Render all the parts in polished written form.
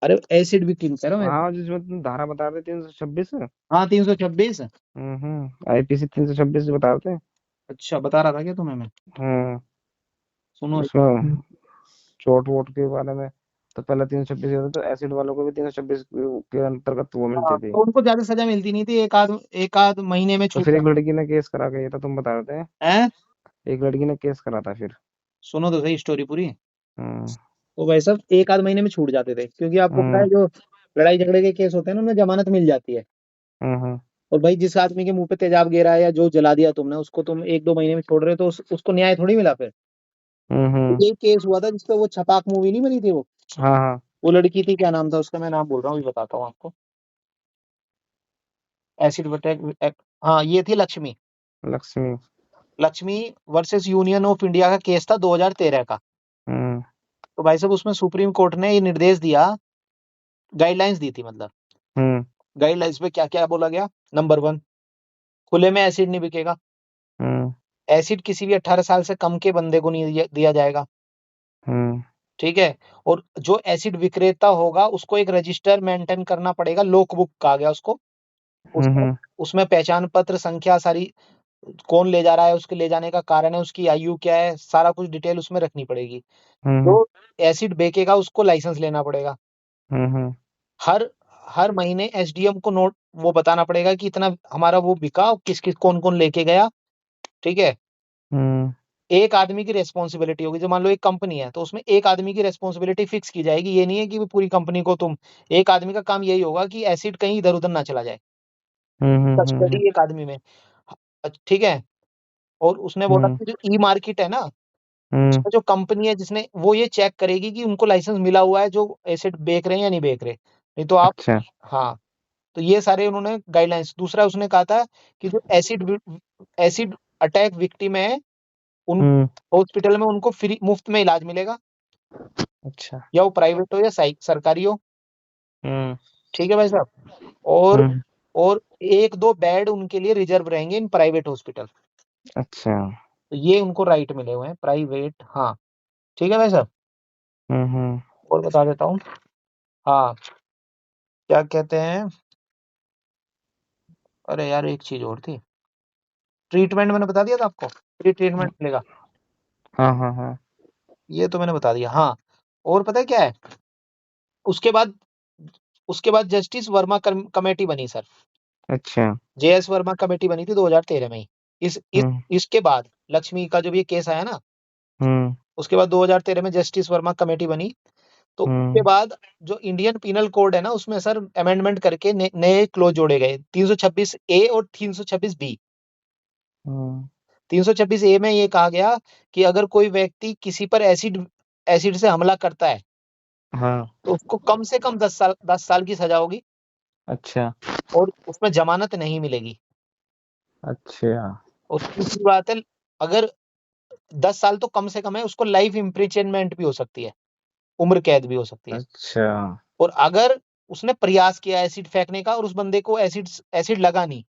अरे acid victim कह रहा हूँ। हाँ, जिसमें तुम धारा बता रहे 326। हाँ 326। आईपीसी 326 बता रहे थे। अच्छा बता रहा था क्या तुम्हें मैं? हम्म। सुनो। उसमें चोट वोट के बारे में तो पहले 326 होते, तो एसिड वालों को भी 326 के अंतर्गत वो हाँ मिलती थी। तो उनको ज्यादा सजा मिलती नहीं थी, एक आध महीने में तो छूट फिर एक जाते लड़की ने केस करा के, ये तो तुम बता रहे थे। हैं। एक लड़की ने केस करा था फिर। सुनो तो सही स्टोरी पूरी। हम्म। तो भाई साहब एक आध महीने में छूट जाते थे, क्योंकि आपको पता हम्म। है जो लड़ाई झगड़े के केस होते हैं ना, उनमें जमानत मिल जाती है। हम्म। और भाई जिस आदमी के मुंह पे तेजाब गिरा है या जो जला दिया तुमने, उसको तुम एक दो महीने में छोड़ रहे हो, तो उसको न्याय थोड़ी मिला फिर। तो हम्म। ये केस हुआ था जिसपे वो छपाक मूवी नहीं बनी थी वो। हाँ हाँ। वो लड़की थी, क्या नाम था उसका, मैं नाम बोल रहा हूँ, अभी बताता हूँ आपको। Acid attack. हाँ ये थी Lakshmi. Lakshmi. Lakshmi versus union of India का केस था 2013 का। हम्म। तो भाई साहब उसमें सुप्रीम कोर्ट ने ये निर्देश दिया, गाइडलाइंस दी थी मतलब। हम्म। गाइडलाइंस में क्या क्या बोला गया? नंबर 1, खुले में एसिड नहीं बिकेगा। हम्म। एसिड किसी भी 18 साल से कम के बंदे को नहीं दिया जाएगा। हम्म। ठीक है। और जो एसिड विक्रेता होगा उसको एक रजिस्टर मेंटेन करना पड़ेगा, लॉक बुक कहा गया उसको। उसमें हम्म। उसमें पहचान पत्र संख्या सारी, कौन ले जा रहा है, उसके ले जाने का कारण है, उसकी आयु क्या है, सारा कुछ डिटेल उसमें रखनी पड़ेगी। हम्म। जो एसिड बेचेगा उसको लाइसेंस लेना पड़ेगा। हम्म। हर हर महीने एसडीएम को नोट वो बताना पड़ेगा कि इतना हमारा वो बिका, किस किस कौन कौन लेके गया। ठीक है। हम्म। एक आदमी की रेस्पॉन्सिबिलिटी होगी, जो मान लो एक कंपनी है तो उसमें एक आदमी की रेस्पॉन्सिबिलिटी फिक्स की जाएगी। ये नहीं है कि पूरी कंपनी को तुम, एक आदमी का काम यही होगा कि एसिड कहीं इधर उधर ना चला जाए। हम्म। कस्टडी एक आदमी में। ठीक है। और उसने बोला हम्म। कि जो ई मार्केट है ना, हम्म। उसमें जो कंपनी है जिसने, वो ये चेक करेगी कि उनको लाइसेंस मिला हुआ है जो एसिड बेच रहे हैं या नहीं बेच रहे, नहीं तो आप। अच्छा। हाँ। तो ये सारे उन्होंने गाइडलाइंस। दूसरा उसने कहा था कि जो एसिड अटैक विक्टिम है, उन हम्म। हॉस्पिटल में उनको फ्री मुफ्त में इलाज मिलेगा, अच्छा। या वो प्राइवेट हो या सरकारी हो। हम्म। ठीक है भाई साहब। और हम्म। और एक दो बेड उनके लिए रिजर्व रहेंगे इन प्राइवेट हॉस्पिटल। अच्छा। तो ये उनको राइट मिले हुए हैं प्राइवेट। हाँ। ठीक है भाई साहब। हम्म। और बता देता हूँ। हाँ। क्या कहते हैं, अरे यार एक चीज और थी। ट्रीटमेंट मैंने बता दिया था आपको, फ्री ट्रीटमेंट मिलेगा। हाँ हाँ हाँ। ये तो मैंने बता दिया। हाँ। और पता है क्या है, उसके बाद उसके बाद जस्टिस वर्मा कमेटी बनी सर। अच्छा। जेएस वर्मा कमेटी बनी थी 2013 में ही। इस हम्म। इसके बाद लक्ष्मी का जब ये केस आया ना, हम्म। उसके बाद 2013 में जस्टिस वर्मा कमेटी बनी। तो उसके हम्म। बाद जो इंडियन पीनल कोड है ना, उसमें सर अमेंडमेंट करके नए क्लोज जोड़े गए, 326 ए और 326 बी। हम्म। 326 ए में ये कहा गया कि अगर कोई व्यक्ति किसी पर एसिड एसिड से हमला करता है, हाँ। तो उसको कम से कम 10 साल की सजा होगी, अच्छा। और उसमें जमानत नहीं मिलेगी। अच्छा। और तीसरी बात है, अगर 10 साल तो कम से कम है, उसको लाइफ इम्प्रिजनमेंट भी हो सकती है, उम्र कैद भी हो सकती है। अच्छा। और अगर उसने प्रयास किया एसिड फेंकने का और उस बंदे को एसिड एसिड लगा नहीं,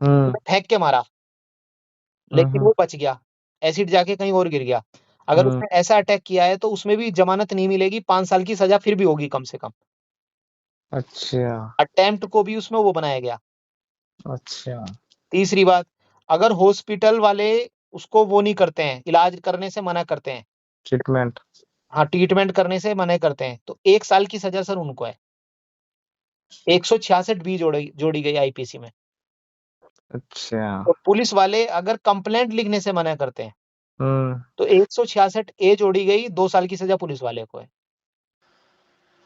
हम्म। उसने फेंक के मारा लेकिन हम्म। वो बच गया, एसिड जाके कहीं और गिर गया, अगर हम्म। उसने ऐसा अटैक किया है तो उसमें भी जमानत नहीं मिलेगी, 5 साल की सजा फिर भी होगी कम से कम। अच्छा। अटेम्प्ट को भी उसमें वो बनाया गया। अच्छा। तीसरी बात, अगर हॉस्पिटल वाले उसको वो नहीं करते हैं, इलाज करने से मना करते हैं, ट्रीटमेंट। हाँ ट्रीटमेंट करने से मना करते हैं, तो 1 साल की सजा सर उनको है। 166 बी जोड़ी गई आईपीसी में। अच्छा। तो पुलिस वाले अगर कंप्लेंट लिखने से मना करते हैं, हम्म। तो 166 ए जोड़ी गई, 2 साल की सजा पुलिस वाले को है।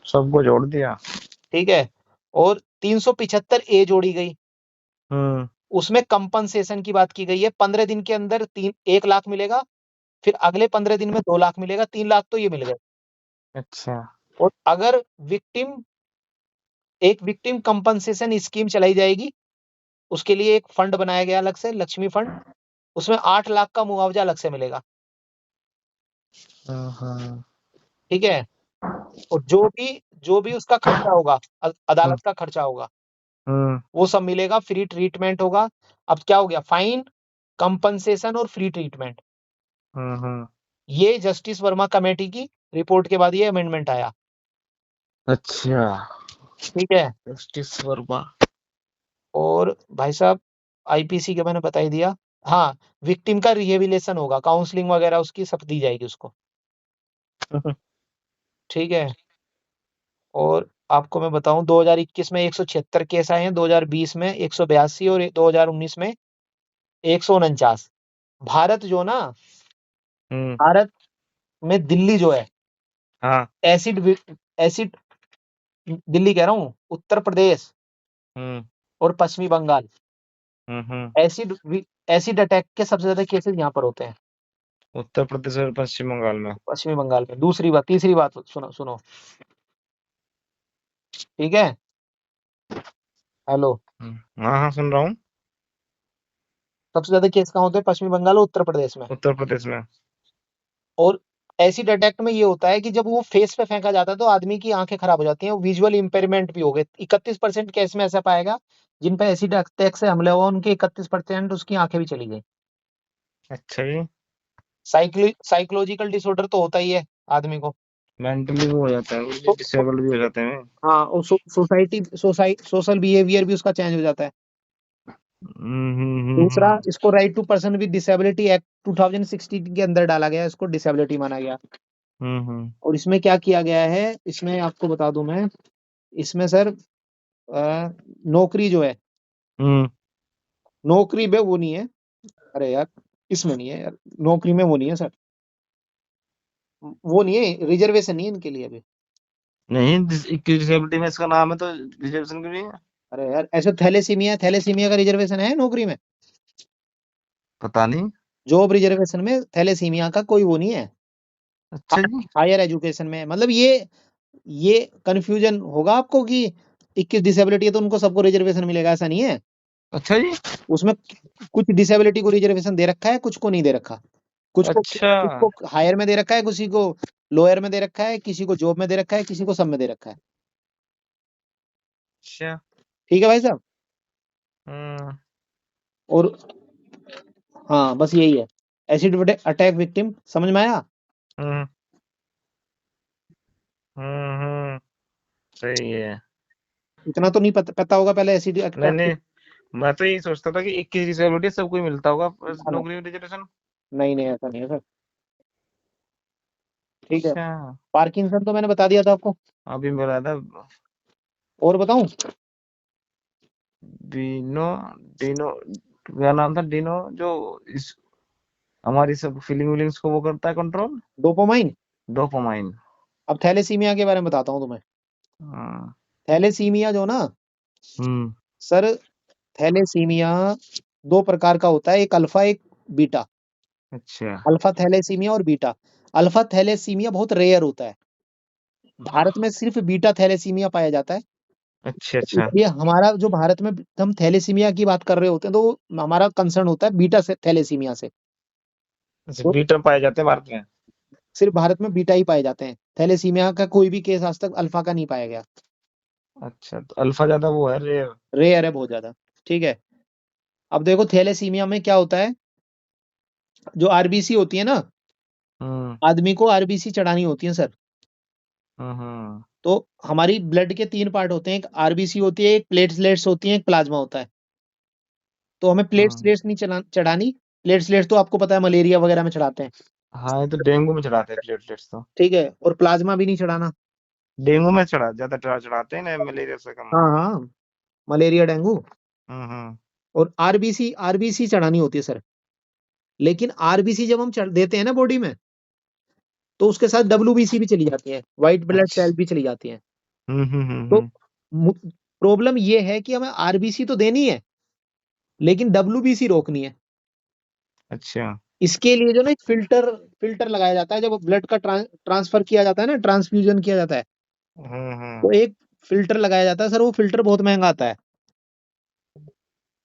सबको जोड़ दिया। ठीक है। और 375 ए जोड़ी गई, हम्म। उसमें कंपनसेशन की बात की गई है, 15 दिन के अंदर 1 लाख मिलेगा, फिर अगले 15 दिन में 2 लाख मिलेगा, 3 लाख तो ये मिल गए। अच्छा। और अगर विक्टिम एक विक्टिम कंपनसेशन स्कीम चलाई जाएगी, उसके लिए एक फंड बनाया गया अलग से, लक्ष्मी फंड, उसमें 8 लाख का मुआवजा अलग से मिलेगा। हम्म। ठीक है। और जो भी उसका खर्चा होगा, अदालत का खर्चा होगा, हम्म। वो सब मिलेगा, फ्री ट्रीटमेंट होगा। अब क्या हो गया, फाइन, कंपनसेशन और फ्री ट्रीटमेंट। हम्म। ये जस्टिस वर्मा कमेटी की रिपोर्ट के बाद ये अमेंडमेंट आया। अच्छा। ठीक है। जस्टिस वर्मा। और भाई साहब, आईपीसी का मैंने बता ही दिया। हाँ, विक्टिम का रिहेबिलिटेशन होगा, काउंसलिंग वगैरह उसकी सब दी जाएगी उसको। ठीक है। और आपको मैं बताऊं, 2021 में 176 केस आए हैं, 2020 में 182 और 2019 में 149। भारत जो ना, हम्म। भारत में दिल्ली जो है, हाँ। एसिड, दिल्ली कह रहा हूँ, उत्तर प्रदेश हम्म। और पश्चिमी बंगाल, हम्म। एसिड अटैक के सबसे ज्यादा केसेस यहाँ पर होते हैं। उत्तर प्रदेश और पश्चिम बंगाल में। पश्चिमी बंगाल में। दूसरी बात, तीसरी बात सुनो सुनो। ठीक है। हेलो। हाँ हाँ, सुन रहा हूँ। सबसे ज्यादा केस कहाँ होते हैं? पश्चिमी बंगाल और उत्तर प्रदेश में। उत्तर प्रदेश में। और एसिड अटैक में ये होता है कि जब वो फेस पे फेंका जाता है तो आदमी की आंखें खराब हो जाती हैं, विजुअल इंपेयरमेंट भी हो गए। 31% केस में ऐसा पाएगा जिन पे एसिड अटैक से हमला हुआ, उनके 31% उसकी आंखें भी चली गई। अच्छा जी। साइकोलॉजिकल डिसऑर्डर तो होता ही है आदमी को। मेंटली भी हो जाता है, तो डिसेबल्ड भी हो जाते हैं। हाँ, और सोशल बिहेवियर भी उसका चेंज हो जाता है। दूसरा, हम्म। इसको right to person with disability act 2016 के अंदर डाला गया, इसको डिसेबिलिटी माना गया। हम्म। और इसमें क्या किया गया है, इसमें आपको बता दूं मैं, इसमें सर नौकरी जो है, हम्म। नौकरी में वो नहीं है। अरे यार, इसमें नहीं है यार, नौकरी में वो नहीं है सर, वो नहीं है, रिजर्वेशन नहीं है इनके लिए अभी। नहीं, डिसेबिलिटी में इसका नाम है तो रिजर्वेशन के लिए। अरे यार, ऐसे थैलेसीमिया, थैलेसीमिया का रिजर्वेशन है नौकरी में? पता नहीं। जॉब रिजर्वेशन में थैलेसीमिया का कोई वो नहीं है। अच्छा जी। हायर एजुकेशन में, मतलब ये कंफ्यूजन होगा आपको कि 21 डिसेबिलिटी है तो उनको सबको रिजर्वेशन मिलेगा, ऐसा नहीं है। अच्छा जी। उसमें कुछ डिसेबिलिटी को रिजर्वेशन दे रखा है, कुछ को नहीं दे रखा। अच्छा। कुछ को हायर में दे रखा है, किसी को लोअर में दे रखा है, किसी को जॉब में दे रखा है, किसी को सब में दे रखा है। अच्छा। ठीक है भाई साहब। हम्म। और हाँ, बस यही है। एसिड अटैक विक्टिम समझ में आया? हम्म। हम्म। सही है। इतना तो नहीं पता होगा पहले एसिड नहीं अटैक। नहीं, मैं तो यही सोचता था कि 21 डिसेबिलिटी सबको ही मिलता होगा ना ना, नौकरी में रिजर्वेशन। नहीं नहीं, ऐसा नहीं है सर। ठीक है। अच्छा। पार्किंसन तो मैंने बता दिया था आपको। अभी मिला था। और बताऊं? डिनो। डिनो। क्या नाम था, डिनो जो इस हमारी सब फीलिंग विलिंग्स को वो करता है कंट्रोल। डोपामाइन। डोपामाइन। अब थैलेसीमिया के बारे में बताता हूँ तुम्हें। हाँ। थैलेसीमिया जो ना हम्म। सर, थैलेसीमिया दो प्रकार का होता है, एक अल्फा, एक बीटा। अच्छा। अल्फा थैलेसीमिया और बीटा। अल्फा थैलेसीमिया बहुत रेयर होता है। भारत में सिर्फ बीटा थैलेसीमिया पाया जाता है। अच्छा। तो अच्छा। इसलिए हमारा जो भारत में हम थैलेसीमिया की बात कर रहे होते हैं तो हमारा कंसर्न होता है बीटा से थैलेसीमिया से। अच्छा, तो बीटा पाए जाते हैं भारत में। सिर्फ भारत में बीटा ही पाए जाते हैं, थैलेसीमिया का कोई भी केस आज तक अल्फा का नहीं पाया गया। अच्छा, तो अल्फा ज्यादा वो है, रेयर। रेयर है बहुत ज्यादा। ठीक है। अब देखो, थैलेसीमिया में क्या होता है, जो आरबीसी होती है ना, हम्म। आदमी को आरबीसी चढ़ानी होती है सर। हम्म। तो हमारी ब्लड के तीन पार्ट होते हैं, एक आरबीसी होती है, एक प्लेटलेट्स होती है, एक प्लाज्मा होता है। तो हमें हम्म। प्लेटलेट्स नहीं चढ़ानी। प्लेटलेट्स तो आपको पता है मलेरिया वगैरह में चढ़ाते हैं। हाँ, ये तो डेंगू में चढ़ाते हैं प्लेटलेट्स तो। ठीक है। और प्लाज्मा भी नहीं चढ़ाना। डेंगू में चढ़ाते हैं ना, मलेरिया से कम। हाँ हाँ, मलेरिया डेंगू। हम्म। और आरबीसी, आरबीसी चढ़ानी होती है सर। लेकिन आरबीसी जब हम चढ़ देते हैं ना बॉडी में, तो उसके साथ डब्ल्यूबीसी भी चली जाती है, व्हाइट ब्लड सेल अच्छा। भी चली जाती है। तो हम्म। प्रॉब्लम ये है कि हमें आरबीसी तो देनी है, लेकिन डब्ल्यूबीसी रोकनी है। अच्छा। इसके लिए जो ना एक फिल्टर फिल्टर लगाया जाता है, जब ब्लड का ट्रांसफर किया जाता है ना, ट्रांसफ्यूजन किया जाता है, हम्म। तो एक फिल्टर लगाया जाता है सर। वो फिल्टर बहुत महंगा आता है।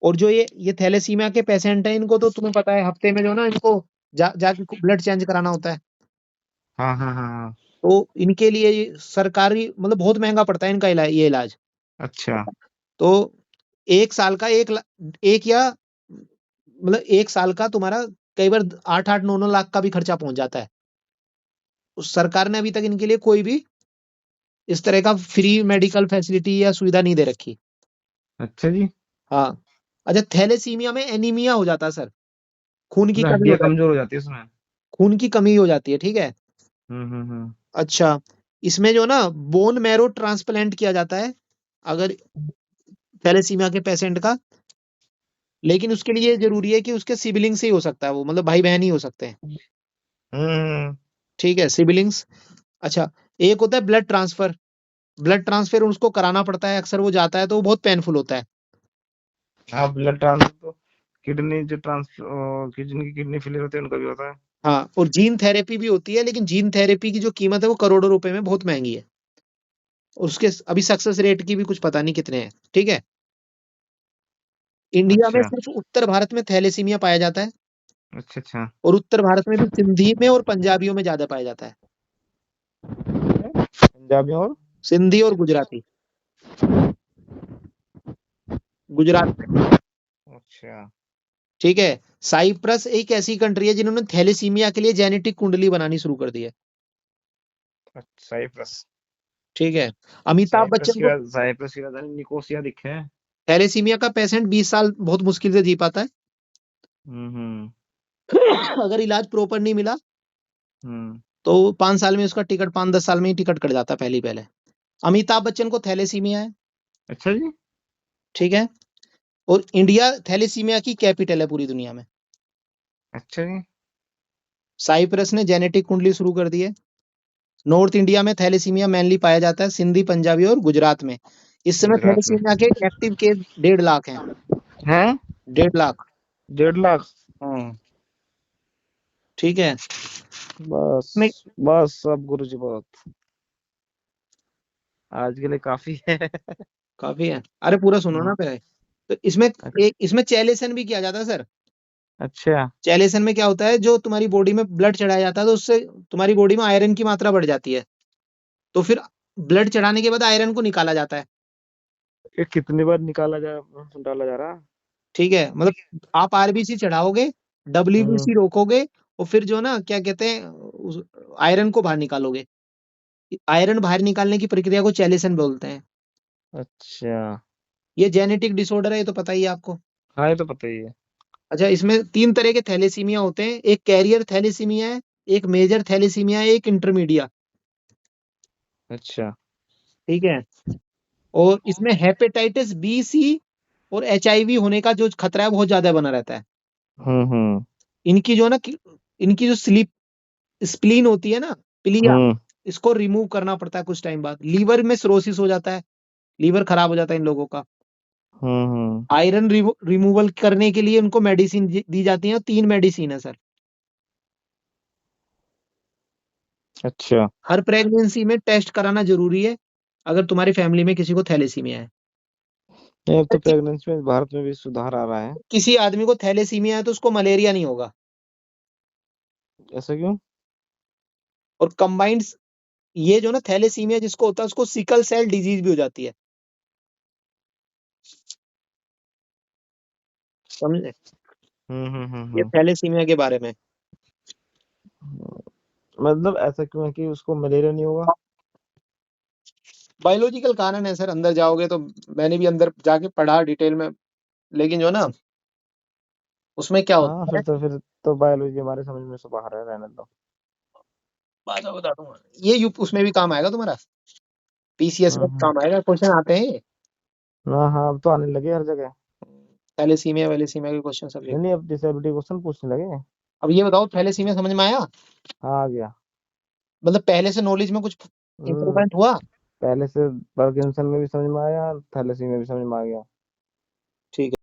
और जो ये थैलेसीमिया के पेशेंट हैं, इनको तो तुम्हें पता है, हफ्ते में जो ना इनको जाके ब्लड चेंज कराना होता है। हाँ हाँ हाँ हाँ। तो इनके लिए ये सरकारी, मतलब बहुत महंगा पड़ता है इनका इलाज, ये इलाज। अच्छा। तो एक साल का एक या मतलब एक साल का तुम्हारा कई बार 8-8 9-9 लाख का भी खर्चा पहुंच जाता है। उस सरकार ने अभी तक इनके लिए कोई भी इस तरह का फ्री मेडिकल फैसिलिटी या सुविधा नहीं दे रखी। अच्छा जी। हाँ। अच्छा, थैलेसीमिया में एनीमिया हो जाता है सर, खून की मतलब कमी हो हड्डियां जाती कमजोर है। हो जाती है उसमें। खून की कमी हो जाती है, ठीक है। हम्म। अच्छा, इसमें जो ना बोन मैरो ट्रांसप्लांट किया जाता है अगर थैलेसीमिया के पेशेंट का, लेकिन उसके लिए जरूरी है कि उसके सिबलिंग से ही हो सकता है वो, मतलब भाई बहन ही हो सकते हैं। हम्म। ठीक है, सिबलिंग्स। अच्छा, एक होता है ब्लड ट्रांसफर। ब्लड ट्रांसफर उसको कराना पड़ता है, अक्सर वो जाता है तो वो बहुत पेनफुल होता है। हाँ, ब्लड ट्रांसफर तो किडनी जो ट्रांसफर जिनकी किडनी फेलियर होती है उनका भी होता है। हाँ, और जीन थेरेपी भी होती है, लेकिन जीन थेरेपी की जो कीमत है वो करोड़ों रुपए में बहुत महंगी है। और उसके अभी सक्सेस रेट की भी कुछ पता नहीं कितने हैं, ठीक है। इंडिया में अच्छा सिर्फ उत्तर भारत में थैलेसीमिया पाया जाता है, अच्छा अच्छा। और उत्तर भारत में भी सिंधी में और पंजाबियों में ज्यादा पाया जाता है। पंजाबी और सिंधी और गुजराती, गुजरात में। अच्छा ठीक है। साइप्रस एक ऐसी कंट्री है जिन्होंने थैलेसीमिया के लिए जेनेटिक कुंडली बनानी शुरू कर दी है। अच्छा। साइप्रस। ठीक है। अमिताभ बच्चन को साइप्रस की राजधानी निकोसिया दिखे है। थैलेसीमिया का पेशेंट 20 साल बहुत मुश्किल से जी पाता है। हम्म। अगर इलाज प्रॉपर नहीं मिला हम्म। तो 5 साल में उसका टिकट, 5-10 साल में ही टिकट कट जाता है पहले ही पहले। अमिताभ बच्चन को थैलेसीमिया है। अच्छा जी। ठीक है। और इंडिया थैलेसीमिया की कैपिटल है पूरी दुनिया में। अच्छा जी। साइप्रस ने जेनेटिक कुंडली शुरू कर दी है। नॉर्थ इंडिया में थैलेसीमिया मेनली पाया जाता है, सिंधी, पंजाबी और गुजरात में। इस समय गुजरात में। थैलेसीमिया के एक्टिव केस 1.5 लाख हैं। हैं? 1.5 लाख। 1.5 लाख? हम्म। ठीक है। बस। में बस सब गुरुजी बहुत। आज के लिए काफी है। काफी है। अरे पूरा सुनो ना हम्म। पहले। तो इसमें एक, इसमें चैलेसन भी किया जाता है सर। अच्छा। चैलेसन में क्या होता है, जो तुम्हारी बॉडी में ब्लड चढ़ाया जाता है तो उससे तुम्हारी बॉडी में आयरन की मात्रा बढ़ जाती है। तो फिर ब्लड चढ़ाने के बाद आयरन को निकाला जाता है। ये कितनी बार डाला जा रहा? ठीक है, मतलब आप आरबीसी चढ़ाओगे, हम्म। डब्ल्यूबीसी रोकोगे, और फिर जो ना क्या कहते हैं आयरन को बाहर निकालोगे। आयरन बाहर निकालने की प्रक्रिया को चैलेसन बोलते हैं। अच्छा। ये जेनेटिक डिसऑर्डर है, ये तो पता ही है आपको। हाँ, ये तो पता ही है। अच्छा, इसमें 3 तरह के थैलेसीमिया होते हैं, एक कैरियर थैलेसीमिया है, एक मेजर थैलेसीमिया है, एक इंटरमीडिया। अच्छा। ठीक है। और इसमें हेपेटाइटिस बी, सी और एचआईवी होने का जो खतरा है बहुत ज्यादा बना रहता है। हम्म। इनकी जो ना इनकी जो स्लीप स्प्लीन होती है ना, पिलिया, हम्म। इसको रिमूव करना पड़ता है कुछ टाइम बाद। लीवर में सिरोसिस हो जाता है, लीवर खराब हो जाता है इन लोगों का। हम्म। आयरन रिमूवल करने के लिए उनको मेडिसिन दी जाती है, 3 मेडिसिन है सर। अच्छा। हर प्रेगनेंसी में टेस्ट कराना जरूरी है अगर तुम्हारी फैमिली में किसी को थैलेसीमिया है। ये अब तो कि, प्रेगनेंसी में भारत में भी सुधार आ रहा है। किसी आदमी को थैलेसीमिया है तो उसको मलेरिया नहीं होगा। ऐसा क्यों? और कंबाइंड, ये जो ना थैलेसीमिया जिसको होता है उसको सिकल सेल डिजीज भी हो जाती है, समझे। ये हम्म। थैलेसीमिया के बारे में। मतलब ऐसा क्यों है कि उसको मलेरिया नहीं होगा? बायोलॉजिकल कारण है सर, अंदर जाओगे तो। मैंने भी अंदर जाके पढ़ा डिटेल में, लेकिन जो ना उसमें क्या हाँ, होता है। फिर तो बायोलॉजी हमारे समझ में से बाहर है, रहने दो। बात मैं बता दूंगा, ये उसमें भी काम आएगा तुम्हारा, पीसीएस में हम्म। काम आएगा, क्वेश्चन आते हैं ये। हाँ हाँ, अब तो आने लगे हर जगह। थैलेसीमिया वैलेसीमिया के क्वेश्चन सब नहीं लिखे। नहीं, अब डिसेबिलिटी क्वेश्चन पूछने लगे। अब ये बताओ, थैलेसीमिया समझ में आया? हाँ, आ गया। मतलब पहले से नॉलेज में कुछ हम्म। इंप्रूवमेंट हुआ? पहले से पार्किंसन में भी समझ में आया, थैलेसीमिया में भी समझ में आ गया। ठीक है।